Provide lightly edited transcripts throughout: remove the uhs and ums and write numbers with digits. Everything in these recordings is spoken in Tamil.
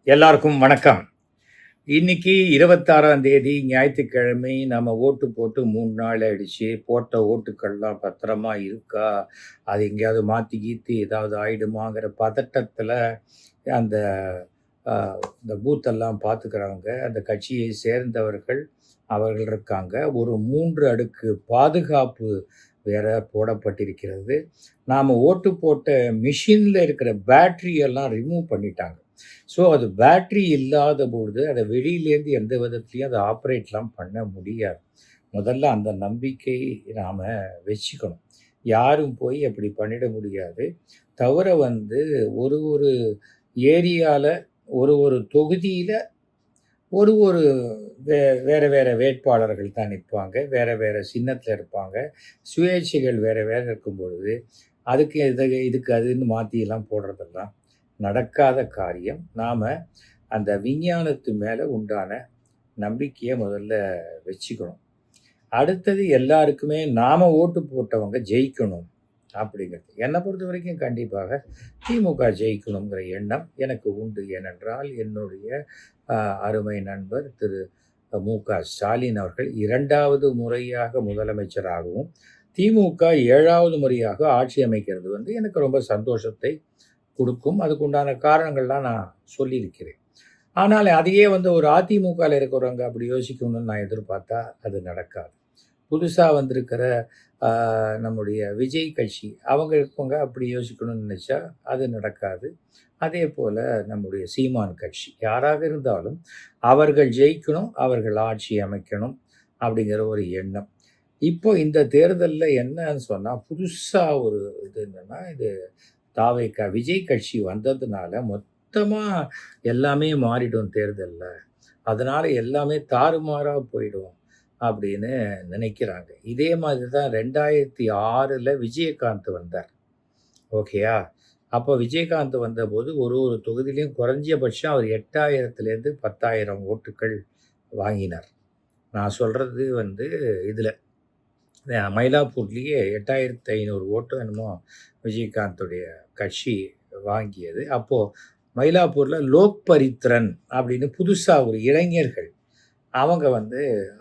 எல்லாருக்கும் வணக்கம். இன்னைக்கு 26ஆம் தேதி ஞாயிற்றுக்கிழமை. நம்ம ஓட்டு போட்டு 3 நாள் ஆயிடுச்சு. போட்ட ஓட்டுக்கள்லாம் பத்திரமா இருக்கா? அது எங்கேயாவது மாத்தி கீத்தி ஏதாவது ஆயிடுமாங்கிற பதட்டத்தில அந்த அ இந்த பூத்தெல்லாம் பார்த்துக்கிறவங்க, அந்த கட்சியை சேர்ந்தவர்கள் அவர்கள் இருக்காங்க. ஒரு 3 அடுக்கு பாதுகாப்பு வேற போடப்பட்டிருக்கிறது. நாம ஓட்டு போட்ட மிஷின்ல இருக்கிற பேட்டரி எல்லாம் ரிமூவ் பண்ணிட்டாங்க. ஸோ, அது பேட்டரி இல்லாத பொழுது, அத வெளியிலேருந்து எந்த விதத்திலயும் அத ஆப்பரேட்லாம் பண்ண முடியாது. முதல்ல அந்த நம்பிக்கை நாம வச்சுக்கணும். யாரும் போய் அப்படி பண்ணிட முடியாது. தவிர ஒரு ஒரு ஏரியால, ஒரு தொகுதியில ஒரு ஒரு வே வேற வேற வேட்பாளர்கள் தான் நிப்பாங்க. வேற வேற சின்னத்தில இருப்பாங்க. சுயேட்சைகள் வேற வேற இருக்கும் பொழுது, இதுக்கு அதுன்னு மாத்திலாம் போடுறதெல்லாம் நடக்காத காரியம். நாம அந்த விஞ்ஞானத்து மேல உண்டான நம்பிக்கைய முதல்ல வச்சுக்கணும். அடுத்தது எல்லாருக்குமே நாம ஓட்டு போட்டவங்க ஜெயிக்கணும் அப்படிங்கிறது. என்ன பொறுத்தவரைக்கும் கண்டிப்பாக திமுக ஜெயிக்கணுங்கிற எண்ணம் எனக்கு உண்டு. ஏனென்றால் என்னுடைய அ அருமை நண்பர் திரு மு.க. ஸ்டாலின் அவர்கள் 2வது முறையாக முதலமைச்சராகவும், திமுக 7வது முறையாக ஆட்சி அமைக்கிறது எனக்கு ரொம்ப சந்தோஷத்தை குடுக்கும். அதுக்குண்டான காரணங்கள்லாம் நான் சொல்லியிருக்கிறேன். ஆனால் அதையே ஒரு அதிமுகல இருக்கிறவங்க அப்படி யோசிக்கணும்னு நான் எதிர்பார்த்தா, அது நடக்காது. புதுசா வந்திருக்கிற அ நம்முடைய விஜய் கட்சி, அவங்க இருக்கவங்க அப்படி யோசிக்கணும்னு நெனைச்சா, அது நடக்காது. அதேபோல நம்முடைய சீமான் கட்சி, யாராக இருந்தாலும் அவர்கள் ஜெயிக்கணும், அவர்கள் ஆட்சி அமைக்கணும் அப்படிங்கிற ஒரு எண்ணம். இப்போ இந்த தேர்தல்ல என்னன்னு சொன்னா, புதுசா ஒரு இது என்னன்னா, இது விஜய் கட்சி வந்ததுனால மொத்தமா எல்லாமே மாறிடும் தேர்தல்ல. அதனால எல்லாமே தாறுமாறா போயிடும் அப்படின்னு நினைக்கிறாங்க. இதே மாதிரி தான் 2006ல விஜயகாந்த் வந்தார். ஓகேயா? அப்போ விஜயகாந்த் வந்தபோது ஒரு ஒரு தொகுதியிலயும் குறைஞ்சபட்சம் அவர் 8000லேருந்து 10,000 ஓட்டுக்கள் வாங்கினார். நான் சொல்றது இதுல மயிலாப்பூர்லயே 8,500 ஓட்டோ என்னமோ விஜயகாந்துடைய கட்சி வாங்கியது. அப்போ மயிலாப்பூர்ல லோக் பரித்ரன் அப்படின்னு புதுசா ஒரு இளைஞர்கள் அவங்க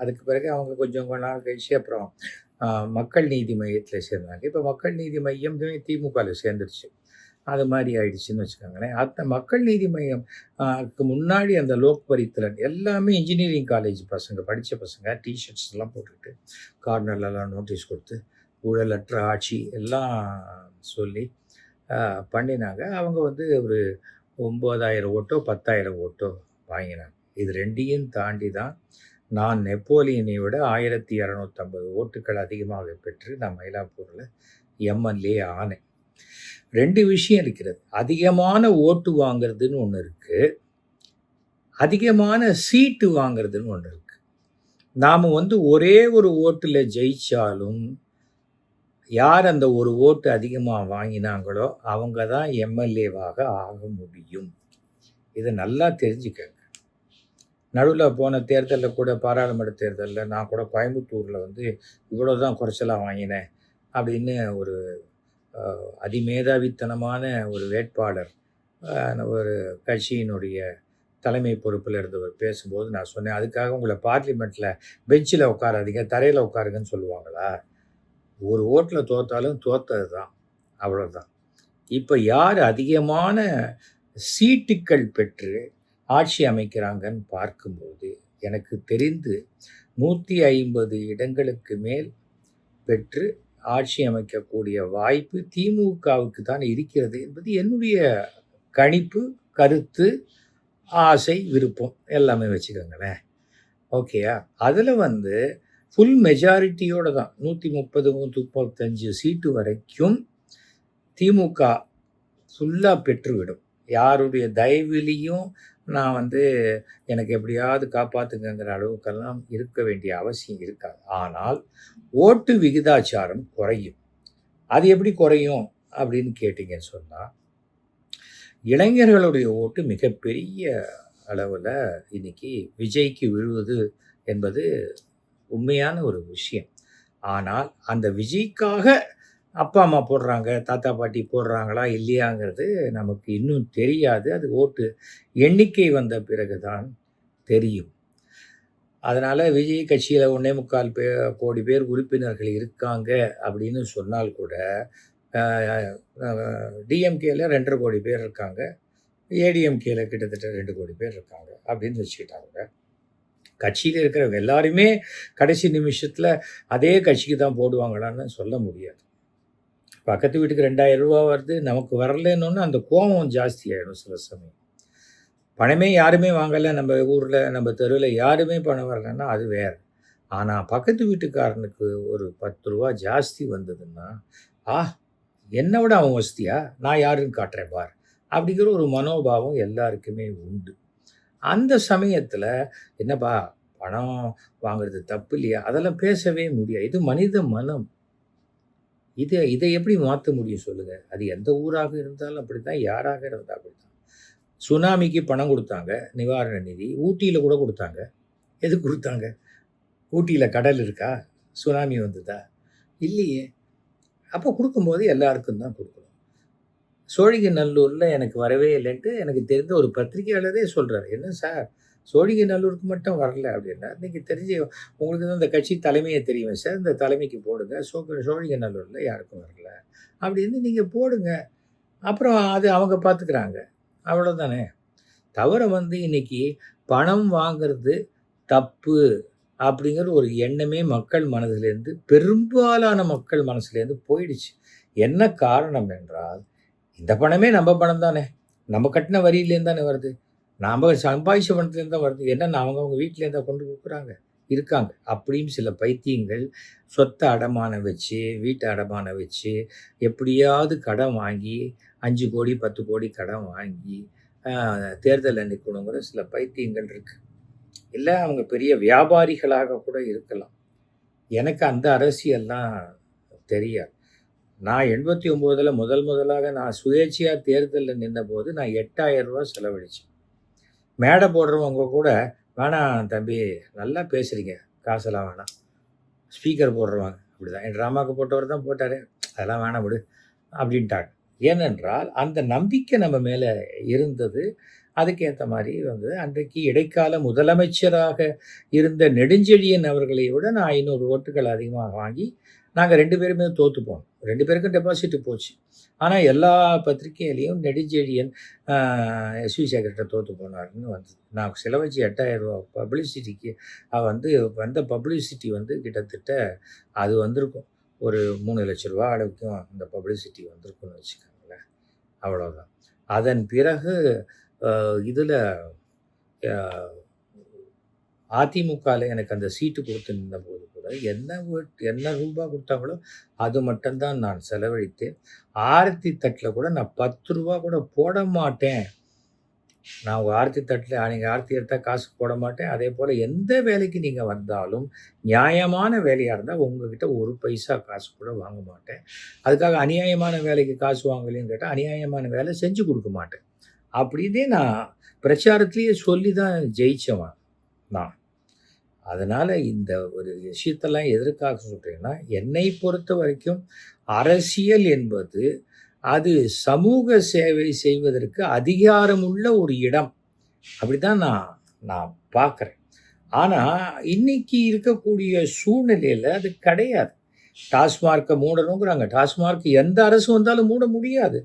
அதுக்கு பிறகு அவங்க கொஞ்சம் கொஞ்ச நாள் கழிச்சு அப்புறம் அ மக்கள் நீதி மையத்தில சேர்ந்தாங்க. இப்ப மக்கள் நீதி மையம் திமுகல சேர்ந்துருச்சு. அது மாரி ஆயிடுச்சுன்னு வச்சுக்கோங்களேன். அந்த மக்கள் நீதி மையம் க்கு முன்னாடி அந்த லோக் பரித்ரன் எல்லாமே இன்ஜினியரிங் காலேஜ் பசங்க, படிச்ச பசங்க. ஷர்ட்ஸ்லாம் போட்டுக்கிட்டு, கார்னர்லலாம் நோட்டீஸ் குடுத்து, ஊழலற்ற ஆட்சி எல்லாம் சொல்லி அ பண்ணினாங்க. அவங்க ஒரு 9,000 ஓட்டோ, 10,000 ஓட்டோ வாங்கினாங்க. இது 2யும் தாண்டி தான் நான் நெப்போலியனை விட 1250 ஓட்டுக்கள் அதிகமாக பெற்று நான் மயிலாப்பூர்ல எம்.எல்.ஏ ஆனேன். 2 விஷயம் இருக்கிறது. அதிகமான ஓட்டு வாங்குறதுன்னு ஒண்ணு இருக்கு. அதிகமான சீட்டு வாங்குறதுன்னு ஒண்ணு இருக்கு. நாம ஒரே ஒரு ஓட்டுல ஜெயிச்சாலும், யார் அந்த ஒரு ஓட்டு அதிகமா வாங்கினாங்களோ, அவங்க தான் எம்.எல்.ஏவாக ஆக முடியும். இத நல்லா தெரிஞ்சுக்கங்க. நடுவுல போன தேர்தல்ல கூட பாராளுமன்ற தேர்தல்ல நான் கூட கோயம்புத்தூர்ல இவ்வளோ தான் குறைச்சலா வாங்கினேன் அப்படின்னு ஒரு அ அதிமேதாவித்தனமான ஒரு வேட்பாளர் ஒரு கட்சியினுடைய தலைமை பொறுப்புல இருந்தவர் பேசும்போது நான் சொன்னேன், "அதுக்காக உங்கள பார்லிமென்ட்ல பெஞ்சுல உட்காராதீங்க, தரையில உட்காருங்கன்னு சொல்லுவாங்களா? ஒரு ஓட்டுல தோத்தாலும் தோத்தது தான். அவ்வளோதான்." இப்ப யார் அதிகமான சீட்டுக்கள் பெற்று ஆட்சி அமைக்கிறாங்கன்னு பார்க்கும்போது, எனக்கு தெரிந்து 150 இடங்களுக்கு மேல் பெற்று ஆட்சி அமைக்கக்கூடிய வாய்ப்பு திமுகவுக்கு தான் இருக்கிறது என்பது என்னுடைய கணிப்பு, கருத்து, ஆசை, விருப்பம் எல்லாமே வச்சுக்கோங்களேன். ஓகேயா? அதுல ஃபுல் மெஜாரிட்டியோட தான் 130, 135 சீட்டு வரைக்கும் திமுக ஃபுல்லா பெற்றுவிடும். யாருடைய தயவிலயும் நான் எனக்கு எப்படியாவது காப்பாத்துங்கங்கிற அளவுக்கெல்லாம் இருக்க வேண்டிய அவசியம் இருக்காது. ஆனால் ஓட்டு விகிதாச்சாரம் குறையும். அது எப்படி குறையும் அப்படின்னு கேட்டீங்கன்னு சொன்னா, இளைஞர்களுடைய ஓட்டு மிகப்பெரிய அளவுல இன்னைக்கு விஜய்க்கு விழுவது என்பது உண்மையான ஒரு விஷயம். ஆனால் அந்த விஜய்க்காக அப்பா, அம்மா போடுறாங்க, தாத்தா, பாட்டி போடுறாங்களா இல்லையாங்கிறது நமக்கு இன்னும் தெரியாது. அது ஓட்டு எண்ணிக்கை வந்த பிறகு தான் தெரியும். அதனால விஜய் கட்சியில 1.25 கோடி பேர் உறுப்பினர்கள் இருக்காங்க அப்படின்னு சொன்னால் கூட, அ அ டிஎம்கேல 2.5 கோடி பேர் இருக்காங்க. ஏடிஎம்கேல கிட்டத்தட்ட 2 கோடி பேர் இருக்காங்க அப்படின்னு வச்சுக்கிட்டாங்க. கட்சியில இருக்கிறவங்க எல்லாருமே கடைசி நிமிஷத்துல அதே கட்சிக்கு தான் போடுவாங்களான்னு சொல்ல முடியாது. பக்கத்து வீட்டுக்கு ரூ. 2000 வருது, நமக்கு வரலன்னோனே அந்த கோவம் ஜாஸ்தியாயிடும் சில சமயம். பணமே யாருமே வாங்கல நம்ம ஊர்ல, நம்ம தெருவுல யாருமே பணம் வரலன்னா அது வேற. ஆனா பக்கத்து வீட்டுக்காரனுக்கு ஒரு ரூ. 10 ஜாஸ்தி வந்ததுன்னா, "ஆ! என்ன விட அவன் வசதியா? நான் யாருன்னு காட்டுறேன் பார்." அப்படிங்கிற ஒரு மனோபாவம் எல்லாருக்குமே உண்டு. அந்த சமயத்துல, "என்னப்பா பணம் வாங்குறது தப்பு இல்லையா?" அதெல்லாம் பேசவே முடியாது. இது மனித மனம். இதை எப்படி மாத்த முடியும் சொல்லுங்க? அது எந்த ஊராக இருந்தாலும் அப்படித்தான், யாராக இருந்தாலும் அப்படித்தான். சுனாமிக்கு பணம் குடுத்தாங்க, நிவாரண நிதி. ஊட்டியில கூட குடுத்தாங்க. எதுக்கு குடுத்தாங்க? ஊட்டியில கடல் இருக்கா? சுனாமி வந்ததா? இல்லையே! அப்போ குடுக்கும்போது எல்லாருக்கும் தான் குடுக்கணும். சோழிங்கநல்லூர்ல எனக்கு வரவே இல்லன்ட்டு எனக்கு தெரிந்த ஒரு பத்திரிகையாளரே சொல்றாரு. "என்ன சார் சோழிங்கநல்லூருக்கு மட்டும் வரல" அப்படின்னா, "நீங்க தெரிஞ்சு உங்களுக்கு தான் இந்த கட்சி தலைமையே தெரியுமே சார். இந்த தலைமைக்கு போடுங்க. சோழிங்கநல்லூர்ல யாருக்கும் வரல." அப்படின்னு நீங்க போடுங்க. அப்புறம் அது அவங்க பார்த்துக்கிறாங்க. அவ்வளோதானே! தவிர இன்னைக்கு பணம் வாங்குறது தப்பு அப்படிங்கிற ஒரு எண்ணமே மக்கள் மனதிலேருந்து பெரும்பாலான மக்கள் மனசுலேருந்து போயிடுச்சு. என்ன காரணம் என்றால், இந்த பணமே நம்ம பணம் தானே! நம்ம கட்டின வரியிலேருந்து தானே வருது. நாம சம்பாதிச்ச பணத்துலேருந்து தான் வருது. என்னன்னா அவங்கவங்க வீட்லேருந்தா கொண்டு குடுக்குறாங்க. இருக்காங்க. அப்படின்னு சில பைத்தியங்கள் சொத்த அடமானம் வச்சு, வீட்ட அடமானம் வச்சு, எப்படியாவது கடன் வாங்கி 5,00,00,000, 10,00,00,000 கடன் வாங்கி, அ தேர்தல்ல நிக்கணுங்கிற சில பைத்தியங்கள் இருக்கு. இல்ல அவங்க பெரிய வியாபாரிகளாக கூட இருக்கலாம். எனக்கு அந்த அரசியல்லாம் தெரியாது. நான் 89ல முதலாக நான் சுயேட்சையா தேர்தல்ல நின்னபோது நான் ரூ. 8,000 செலவழிச்சேன். மேடை போடுறவங்க கூட, "வேணாம் தம்பி, நல்லா பேசுறீங்க. காசெல்லாம் வேணாம்." ஸ்பீக்கர் போடுறவங்க அப்படிதான். என் ட்ராமாக்கு போட்டவர் தான் போட்டாரு. "அதெல்லாம் வேணாம் விடு." அப்படின்ட்டாங்க. ஏனென்றால், அந்த நம்பிக்கை நம்ம மேல இருந்தது. அதுக்கேத்த மாரி அன்றைக்கு இடைக்கால முதலமைச்சராக இருந்த நெடுஞ்செழியன் அவர்களை விட நான் 500 ஓட்டுகள் அதிகமா வாங்கி, நாங்க 2 பேருமே தோத்து போனோம். 2 பேருக்கும் டெபாசிட் போச்சு. ஆனா, எல்லா பத்திரிகையிலயும் நெடுஞ்செழியன் அ எஸ்.வி. சேகர்ட்ட தோத்து போனாருன்னு வந்தது. நான் செலவழிச்ச ரூ. 8,000 பப்ளிசிட்டிக்கு வந்த பப்ளிசிட்டி கிட்டத்தட்ட அது வந்திருக்கும். ஒரு ரூ. 3,00,000 அளவுக்கும் அந்த பப்ளிசிட்டி வந்திருக்கும்னு வச்சுக்கோங்களேன். அவ்வளோதான். அதன் பிறகு இதுல அ அதிமுகல எனக்கு அந்த சீட்டு குடுத்து நின்னபோது கூட என்ன ரூபா குடுத்தாங்களோ, அது மட்டும் தான் நான் செலவழித்தேன். ஆரத்தி தட்டுல கூட நான் ரூ. 10 கூட போட மாட்டேன். நான் உங்க ஆரத்தி தட்டுல நீங்க ஆரத்தி எடுத்தா காசு போட மாட்டேன். அதேபோல எந்த வேலைக்கு நீங்க வந்தாலும், நியாயமான வேலையா இருந்தா உங்ககிட்ட 1 பைசா காசு கூட வாங்க மாட்டேன். அதுக்காக அநியாயமான வேலைக்கு காசு வாங்கலையான்னு கேட்டா, அநியாயமான வேலை செஞ்சு குடுக்க மாட்டேன். அப்படின்னே நான் பிரச்சாரத்திலேயே சொல்லி தான் ஜெயிச்சவன் நான். அதனால இந்த ஒரு விஷயத்தெல்லாம் எதற்காக சொல்றேன்னா, என்னை பொறுத்தவரைக்கும் அரசியல் என்பது, அது சமூக சேவை செய்வதற்கு அதிகாரமுள்ள ஒரு இடம். அப்படித்தான் நான் நான் பார்க்கிறேன். ஆனா, இன்னைக்கு இருக்கக்கூடிய சூழ்நிலையில அது கிடையாது. டாஸ்மார்க்க மூடணுங்கிறாங்க. டாஸ்மார்க் எந்த அரசு வந்தாலும் மூட முடியாது.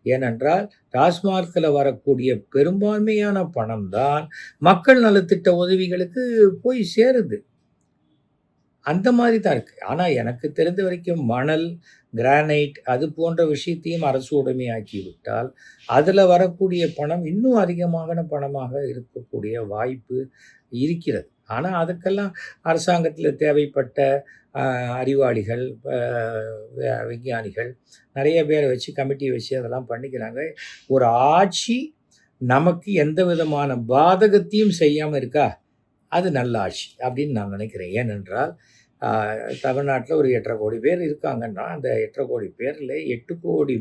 ஏனென்றால், டாஸ்மார்க்ல வரக்கூடிய பெரும்பான்மையான பணம் தான் மக்கள் நலத்திட்ட உதவிகளுக்கு போய் சேருது. அந்த மாரி தான் இருக்கு. ஆனா, எனக்கு தெரிந்த வரைக்கும் மணல், கிரானைட் அது போன்ற விஷயத்தையும் அரசு உடைமையாக்கி விட்டால், அதுல வரக்கூடிய பணம் இன்னும் அதிகமான பணமாக இருக்கக்கூடிய வாய்ப்பு இருக்கிறது. ஆனா, அதுக்கெல்லாம் அரசாங்கத்தில தேவைப்பட்ட அ அறிவாளிகள், விஞ்ஞானிகள் நெறைய பேர வச்சு கமிட்டி வச்சு அதெல்லாம் பண்ணிக்கிறாங்க. ஒரு ஆட்சி நமக்கு எந்த விதமான பாதகத்தையும் செய்யாம இருக்கா, அது நல்ல ஆட்சி அப்படின்னு நான் நினைக்கிறேன். ஏனென்றால், அ தமிழ்நாட்டில ஒரு 8,50,00,000 பேர் இருக்காங்கன்னா, அந்த 8,50,00,000 பேர்ல 8,00,00,000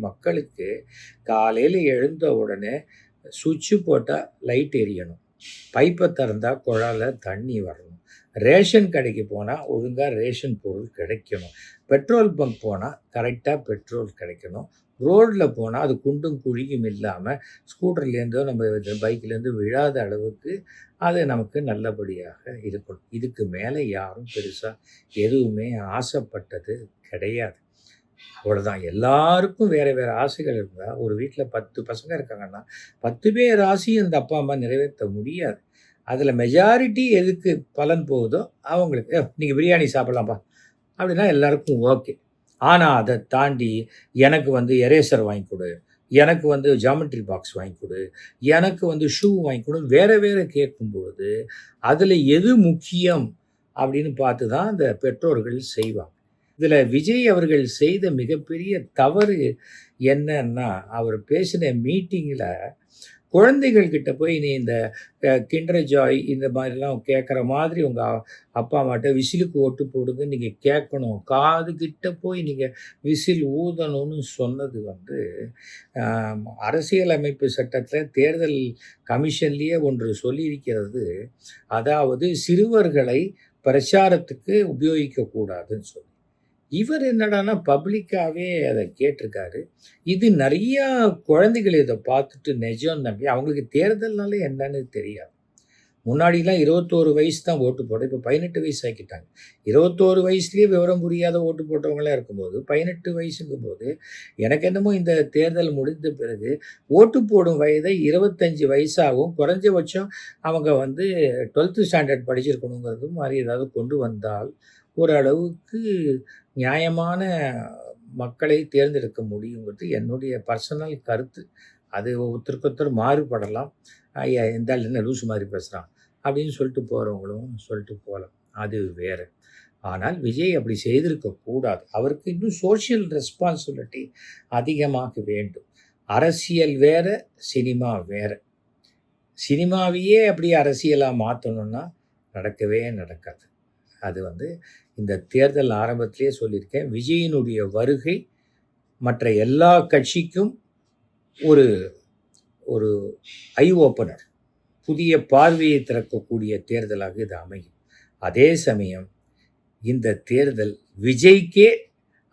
மக்களுக்கு காலையில எழுந்த உடனே சுவிட்ச் போட்டா லைட் எரியணும். பைப்ப திறந்தா குழால தண்ணி வரணும். ரேஷன் கடைக்கு போனால் ஒழுங்காக ரேஷன் பொருள் கிடைக்கணும். பெட்ரோல் பங்க் போனால் கரெக்டாக பெட்ரோல் கிடைக்கணும். ரோட்டில் போனால் அது குண்டும் குழியும் இல்லாமல் ஸ்கூட்டர்லேருந்தோ நம்ம பைக்லேருந்து விழாத அளவுக்கு அது நமக்கு நல்லபடியாக இருக்கணும். இதுக்கு மேலே யாரும் பெருசாக எதுவுமே ஆசைப்பட்டது கிடையாது. அவ்வளோதான். எல்லாருக்கும் வேறு வேறு ஆசைகள் இருந்தா, ஒரு வீட்ல 10 பசங்க இருக்காங்கன்னா, 10 பேர் ஆசையும் இந்த அப்பா, அம்மா நிறைவேத்த முடியாது. அதில மெஜாரிட்டி எதுக்கு பலன் போகுதோ, அவங்களுக்கு "நீங்க பிரியாணி சாப்பிடலாம்ப்பா" அப்படின்னா எல்லாருக்கும் ஓகே. ஆனா, அத தாண்டி எனக்கு வந்து எரேசர் வாங்கி குடு, எனக்கு வந்து ஜாமெட்ரி பாக்ஸ் வாங்கி குடு, எனக்கு வந்து ஷூ வாங்கி குடுன்னு வேற வேற கேட்கும்பொழுது, அதில எது முக்கியம் அப்படின்னு பார்த்து தான் இந்த பெற்றோர்கள் செய்வாங்க. இதில விஜய் அவர்கள் செய்த மிகப்பெரிய தவறு என்னன்னா, அவர் பேசின மீட்டிங்கில குழந்தைகள் கிட்ட போய் நீ இந்த கிண்டர் ஜாய் இந்த மாதிரிலாம் கேட்குற மாதிரி உங்க அப்பா அம்மாட்ட விசிலுக்கு ஓட்டு போடுங்கன்னு நீங்க கேட்கணும். காது கிட்ட போய் நீங்க விசில் ஊதணும்னு சொன்னது வந்து, அ அரசியலமைப்பு சட்டத்தில தேர்தல் கமிஷன்லேயே ஒன்று சொல்லியிருக்கிறது. அதாவது சிறுவர்களை பிரச்சாரத்துக்கு உபயோகிக்கக்கூடாதுன்னு சொல்லி. இவர் என்னடான்னா பப்ளிக்காவே அத கேட்டிருக்காரு. இது நெறையா குழந்தைகள் இத பார்த்துட்டு நெஜம்னு நம்பி அவங்களுக்கு தேர்தல்னாலே என்னன்னு தெரியாது. முன்னாடிலாம் 21 வயசு தான் ஓட்டு போட. இப்ப 18 வயசு ஆக்கிட்டாங்க. 21 வயசுலயே விவரம் புரியாத ஓட்டு போட்டவங்கலாம் இருக்கும்போது, 18 வயசுங்கும்போது, எனக்கு என்னமோ இந்த தேர்தல் முடிந்த பிறகு ஓட்டு போடும் வயதை 25 வயசாகவும், குறைஞ்சபட்சம் அவங்க வந்து 12த் ஸ்டாண்டர்ட் படிச்சிருக்கணுங்கிறது மாரி ஏதாவது கொண்டு வந்தால், ஓரளவுக்கு நியாயமான மக்களை தேர்ந்தெடுக்க முடியுங்கிறது என்னுடைய பர்சனல் கருத்து. அது ஒருத்தருக்கு ஒருத்தர் மாறுபடலாம். "ஐயா இந்த ஆள் என்ன லூசு மாரி பேசுறான்" அப்படின்னு சொல்லிட்டு போறவங்களும் சொல்லிட்டு போலாம். அது வேற. ஆனால் விஜய் அப்படி செய்திருக்க கூடாது. அவருக்கு இன்னும் சோசியல் ரெஸ்பான்சிபிலிட்டி அதிகமாக வேண்டும். அரசியல் வேற, சினிமா வேற. சினிமாவையே அப்படியே அரசியலா மாத்தணும்னா நடக்கவே நடக்காது. அது வந்து இந்த தேர்தல் ஆரம்பத்திலேயே சொல்லியிருக்கேன். விஜயினுடைய வருகை மற்ற எல்லா கட்சிக்கும் ஒரு ஒரு ஐ ஓப்பனர். புதிய பார்வையை திறக்கக்கூடிய தேர்தலாக இது அமையும். அதே சமயம் இந்த தேர்தல் விஜய்க்கே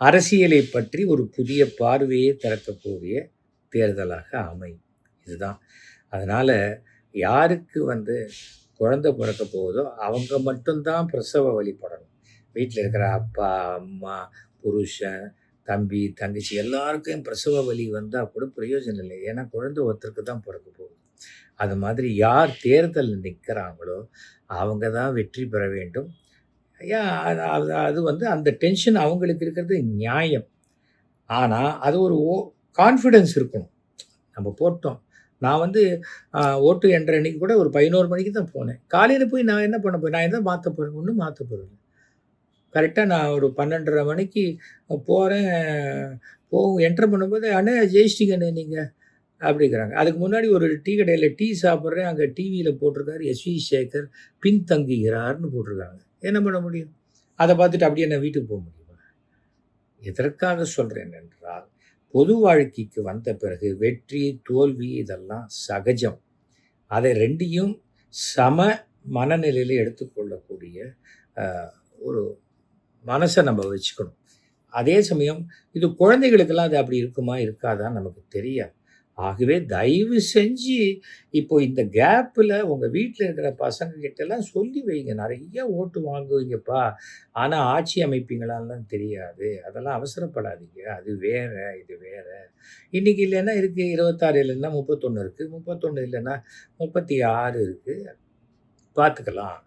அரசியலை பற்றி ஒரு புதிய பார்வையை திறக்கக்கூடிய தேர்தலாக அமையும். இதுதான். அதனால யாருக்கு வந்து குழந்தை பிறக்க போகுதோ, அவங்க மட்டும் தான் பிரசவ வலி படணும். வீட்ல இருக்கிற அப்பா, அம்மா, புருஷன், தம்பி, தங்கச்சி எல்லாருக்கும் பிரசவ வலி வந்தா கூட பிரயோஜனம் இல்லை. ஏன்னா குழந்தை ஒருத்தருக்கு தான் பிறக்க போகுது. அது மாதிரி யார் தேர்தல்ல நிற்கிறாங்களோ, அவங்க தான் வெற்றி பெற வேண்டும். ஏன் அது அது அது வந்து அந்த டென்ஷன் அவங்களுக்கு இருக்கிறது நியாயம். ஆனா, அது ஒரு கான்ஃபிடன்ஸ் இருக்கணும். நம்ம போட்டோம். நான் வந்து ஓட்டு எண்ற அன்னைக்கு கூட ஒரு 11 மணிக்கு தான் போனேன். காலையில போய் நான் என்ன பண்ண போறேன்? நான் என்ன மாத்த போறேன்? ஒண்ணும் மாத்த போறதில்ல. கரெக்ட்டா நான் ஒரு 12:30 மணிக்கு போறேன். என்டர் பண்ணும்போது, "அண்ணே ஜெயிச்சிட்டீங்கண்ணே நீங்க" அப்படிங்கிறாங்க. அதுக்கு முன்னாடி ஒரு டீ கடையில டீ சாப்பிடுறேன். அங்க டிவியில போட்டிருக்காரு, "எஸ்.வி. சேகர் பின்தங்குகிறார்ன்னு" போட்டிருக்காங்க. என்ன பண்ண முடியும்? அத பார்த்துட்டு அப்படியே நான் வீட்டுக்கு போ முடியுமா? எதற்காக சொல்றேன் என்றால், பொது வாழ்க்கைக்கு வந்த பிறகு வெற்றி, தோல்வி இதெல்லாம் சகஜம். அதை 2யும் சம மனநிலையில எடுத்துக்கொள்ளக்கூடிய அ ஒரு மனச நம்ம வச்சுக்கணும். அதே சமயம் இது குழந்தைகளுக்கெல்லாம் அது அப்படி இருக்குமா? இருக்காதான்னு நமக்கு தெரியாது. ஆகவே தயவு செஞ்சு இப்போ இந்த கேப்ல உங்க வீட்ல இருக்கிற பசங்க கிட்டலாம் சொல்லி வைங்க. நெறைய ஓட்டு வாங்குவீங்கப்பா. ஆனா ஆட்சி அமைப்பீங்களான்லாம் தெரியாது. அதெல்லாம் அவசரப்படாதீங்க. அது வேற, இது வேற. இன்னைக்கு இல்லன்னா இருக்கு 26 இல்லன்னா 31 இருக்கு. 31 இல்லன்னா 36 இருக்கு. பார்த்துக்கலாம்.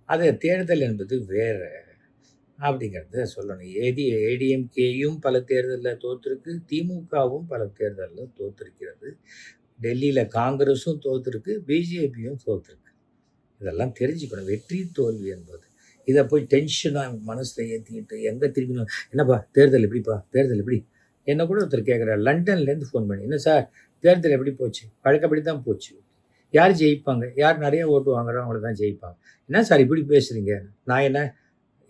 அது தேர்தல் என்பது வேற. அப்படிங்கிறத சொல்லணும். ஏடிஎம்கேயும் பல தேர்தல்ல தோத்துருக்கு. திமுகவும் பல தேர்தல்ல தோத்திருக்கிறது. டெல்லியில காங்கிரஸும் தோத்துருக்கு. பிஜேபியும் தோத்துருக்கு. இதெல்லாம் தெரிஞ்சுக்கணும். வெற்றி, தோல்வி என்பது. இத போய் டென்ஷனா மனசுல ஏத்திக்கிட்டு எங்க திரும்பினாலும், "என்னப்பா தேர்தல் எப்படிப்பா? தேர்தல் எப்படி?" என்ன கூட ஒருத்தர் கேட்கிறார். லண்டன்லேருந்து ஃபோன் பண்ணி, "என்ன சார் தேர்தல் எப்படி போச்சு?" "வழக்கப்படி தான் போச்சு." "யார் ஜெயிப்பாங்க? யார் நெறைய ஓட்டு வாங்குறாங்களோ அவங்க தான் ஜெயிப்பாங்க." "என்ன சார் இப்படி பேசுறீங்க?" "நான் என்ன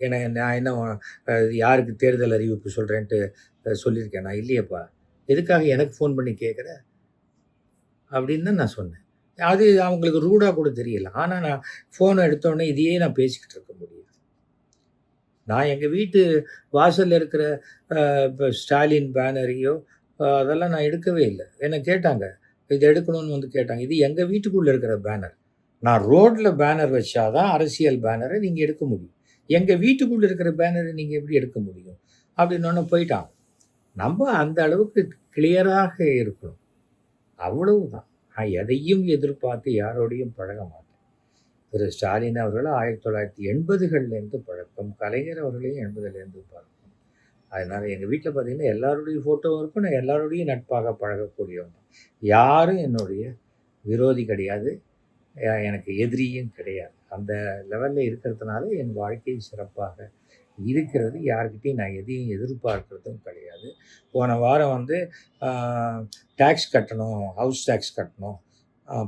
நான் என்ன யாருக்கு தேர்தல் அறிவிப்பு சொல்றேன்ட்டு சொல்லியிருக்கேனா? இல்லையேப்பா. எதுக்காக எனக்கு ஃபோன் பண்ணி கேட்குற? அப்படின்னு தான் நான் சொன்னேன். அது அவங்களுக்கு ரூடா கூட தெரியல. ஆனா நான் ஃபோன எடுத்தோனே இதையே நான் பேசிக்கிட்டு இருக்க முடியுது. நான் எங்க வீட்டு வாசல்ல இருக்கிற இப்ப ஸ்டாலின் பேனரையோ, அதெல்லாம் நான் எடுக்கவே இல்ல. என்ன கேட்டாங்க. இத எடுக்கணும்னு வந்து கேட்டாங்க. இது எங்க வீட்டுக்குள்ள இருக்கிற பேனர். நான் ரோட்ல பேனர் வச்சா தான் அரசியல் பேனர நீங்க எடுக்க முடியும். எங்க வீட்டுக்குள்ள இருக்கிற பேனர நீங்க எப்படி எடுக்க முடியும்? அப்படின்னோனே போயிட்டாங்க. நம்ம அந்த அளவுக்கு கிளியராக இருக்கணும். அவ்வளவுதான். நான் எதையும் எதிர்பார்த்து யாரோடையும் பழக மாட்டேன். திரு ஸ்டாலின் அவர்கள் 1980கள்லேருந்து பழக்கம். கலைஞர் அவர்களையும் 80லேருந்து பழக்கம். அதனால எங்க வீட்ல பார்த்தீங்கன்னா, எல்லாருடைய ஃபோட்டோவும் இருக்கும். நான் எல்லாரோடையும் நட்பாக பழகக்கூடியவன் தான். யாரும் என்னுடைய விரோதி கிடையாது. எனக்கு எதிரியும் கிடையாது. அந்த லெவல்ல இருக்கிறதுனால என் வாழ்க்கை சிறப்பாக இருக்கிறது. யார்கிட்டயும் நான் எதையும் எதிர்பார்க்கிறதும் கிடையாது. போன வாரம் வந்து ஆ டாக்ஸ் கட்டணும், ஹவுஸ் டாக்ஸ் கட்டணும்,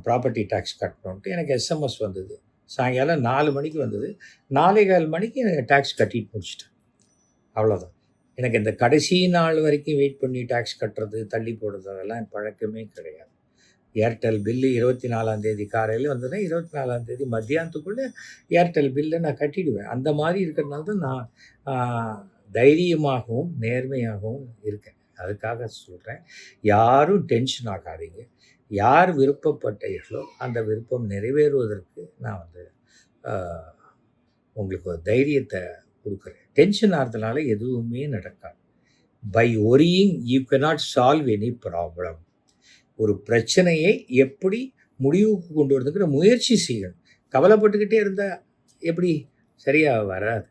ப்ராப்பர்ட்டி டாக்ஸ் கட்டணுன்ட்டு எனக்கு எஸ்எம்எஸ் வந்தது. சாயங்காலம் 4 மணிக்கு வந்தது. 4:15 மணிக்கு எனக்கு டாக்ஸ் கட்டிட்டு முடிச்சுட்டேன். அவ்வளோதான். எனக்கு இந்த கடைசி நாள் வரைக்கும் வெயிட் பண்ணி டாக்ஸ் கட்டுறது, தள்ளி போடுறது அதெல்லாம் என் பழக்கமே கிடையாது. ஏர்டெல் பில்லு 24ஆம் தேதி காலையில வந்ததுன்னா, 24ஆம் தேதி மத்தியானத்துக்குள்ள ஏர்டெல் பில்ல நான் கட்டிடுவேன். அந்த மாரி இருக்கிறனால தான் நான் ஆ தைரியமாகவும், நேர்மையாகவும் இருக்கேன். அதுக்காக சொல்றேன். யாரும் டென்ஷன் ஆகாதீங்க. யார் விருப்பப்பட்டீர்களோ, அந்த விருப்பம் நிறைவேறுவதற்கு நான் வந்து ஆ உங்களுக்கு ஒரு தைரியத்த குடுக்குறேன். டென்ஷன் ஆறதுனால எதுவுமே நடக்காது. By worrying you cannot solve any problem. ஒரு பிரச்சனையை எப்படி முடிவுக்கு கொண்டு வரதுங்கிற முயற்சி செய்யணும். கவலைப்பட்டுக்கிட்டே இருந்தா எப்படி? சரியா வராது.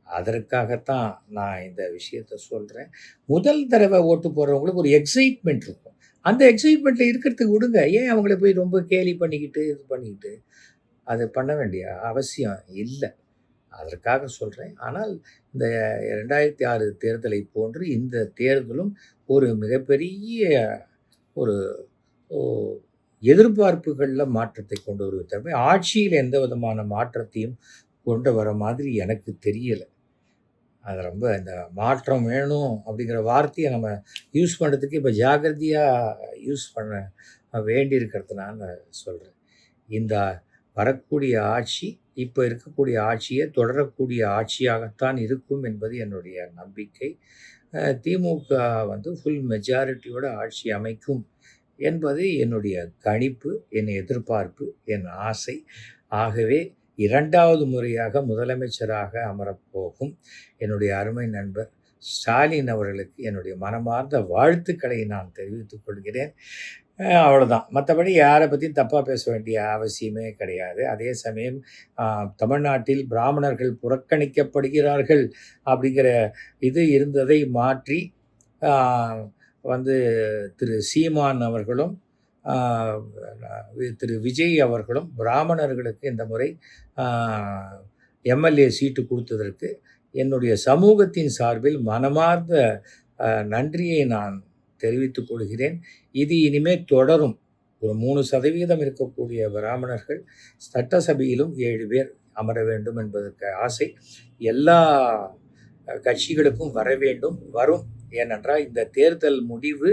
அதற்காகத்தான் நான் இந்த விஷயத்த சொல்றேன். முதல் தடவ ஓட்டு போடுறவங்களுக்கு ஒரு எக்ஸைட்மென்ட் இருக்கும். அந்த எக்ஸைட்மென்ட்ல இருக்கிறதுக்கு விடுங்க. ஏன் அவங்கள போய் ரொம்ப கேலி பண்ணிக்கிட்டு, இது பண்ணிக்கிட்டு, அது பண்ண வேண்டிய அவசியம் இல்ல. அதற்காக சொல்றேன். ஆனால் இந்த 2006 தேர்தலை போன்று இந்த தேர்தலும் ஒரு மிகப்பெரிய ஒரு ஓ எதிர்பார்ப்புகள்ல மாற்றத்தை கொண்டு வருவதை தவிர, ஆட்சியில எந்த விதமான மாற்றத்தையும் கொண்டு வர மாதிரி எனக்கு தெரியல. அது ரொம்ப இந்த மாற்றம் வேணும் அப்படிங்கிற வார்த்தைய நம்ம யூஸ் பண்றதுக்கு இப்ப ஜாக்கிரதையா யூஸ் பண்ண வேண்டியிருக்கிறதுனால சொல்றேன். இந்த வரக்கூடிய ஆட்சி, இப்ப இருக்கக்கூடிய ஆட்சியே தொடரக்கூடிய ஆட்சியாகத்தான் இருக்கும் என்பது என்னுடைய நம்பிக்கை. திமுக வந்து ஃபுல் மெஜாரிட்டியோட ஆட்சி அமைக்கும் என்பது என்னுடைய கணிப்பு, என் எதிர்பார்ப்பு, என் ஆசை. ஆகவே 2வது முறையாக முதலமைச்சராக அமரப்போகும் என்னுடைய அருமை நண்பர் ஸ்டாலின் அவர்களுக்கு என்னுடைய மனமார்ந்த வாழ்த்துக்களை நான் தெரிவித்துக் கொள்கிறேன். அவ்வளோதான். மத்தபடி யார பத்தியும் தப்பா பேச வேண்டிய அவசியமே கிடையாது. அதே சமயம் அ தமிழ்நாட்டில் பிராமணர்கள் புறக்கணிக்கப்படுகிறார்கள் அப்படிங்கிற இது இருந்ததை மாற்றி, ஆ வந்து திரு சீமான் அவர்களும், ஆ திரு விஜய் அவர்களும் பிராமணர்களுக்கு இந்த முறை ஆ எம்எல்ஏ சீட்டு குடுத்ததற்கு என்னுடைய சமூகத்தின் சார்பில் மனமார்ந்த நன்றியை நான் தெரிவித்துக் கொள்கிறேன். இது இனிமே தொடரும். ஒரு 3% இருக்கக்கூடிய பிராமணர்கள் சட்டசபையிலும் 7 பேர் அமர வேண்டும் என்பதற்கு ஆசை. எல்லா கட்சிகளுக்கும் வர வேண்டும், வரும். ஏனென்றால் இந்த தேர்தல் முடிவு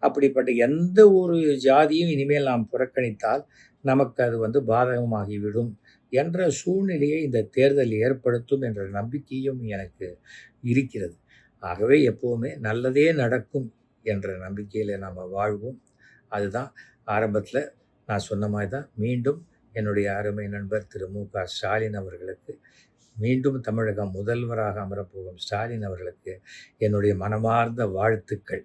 அப்படிப்பட்ட எந்த ஒரு ஜாதியும் இனிமேல் நாம் புறக்கணித்தால், நமக்கு அது வந்து பாதகமாகிவிடும் என்ற சூழ்நிலையை இந்த தேர்தல் ஏற்படுத்தும் என்ற நம்பிக்கையும் எனக்கு இருக்கிறது. ஆகவே எப்பவுமே நல்லதே நடக்கும் என்ற நம்பிக்கையில நாம வாழ்வோம். அதுதான் ஆரம்பத்தில நான் சொன்ன மாரி தான் மீண்டும் என்னுடைய அருமை நண்பர் திரு மு.க. ஸ்டாலின் அவர்களுக்கு, மீண்டும் தமிழக முதல்வராக அமரப்போகும் ஸ்டாலின் அவர்களுக்கு என்னுடைய மனமார்ந்த வாழ்த்துக்கள்.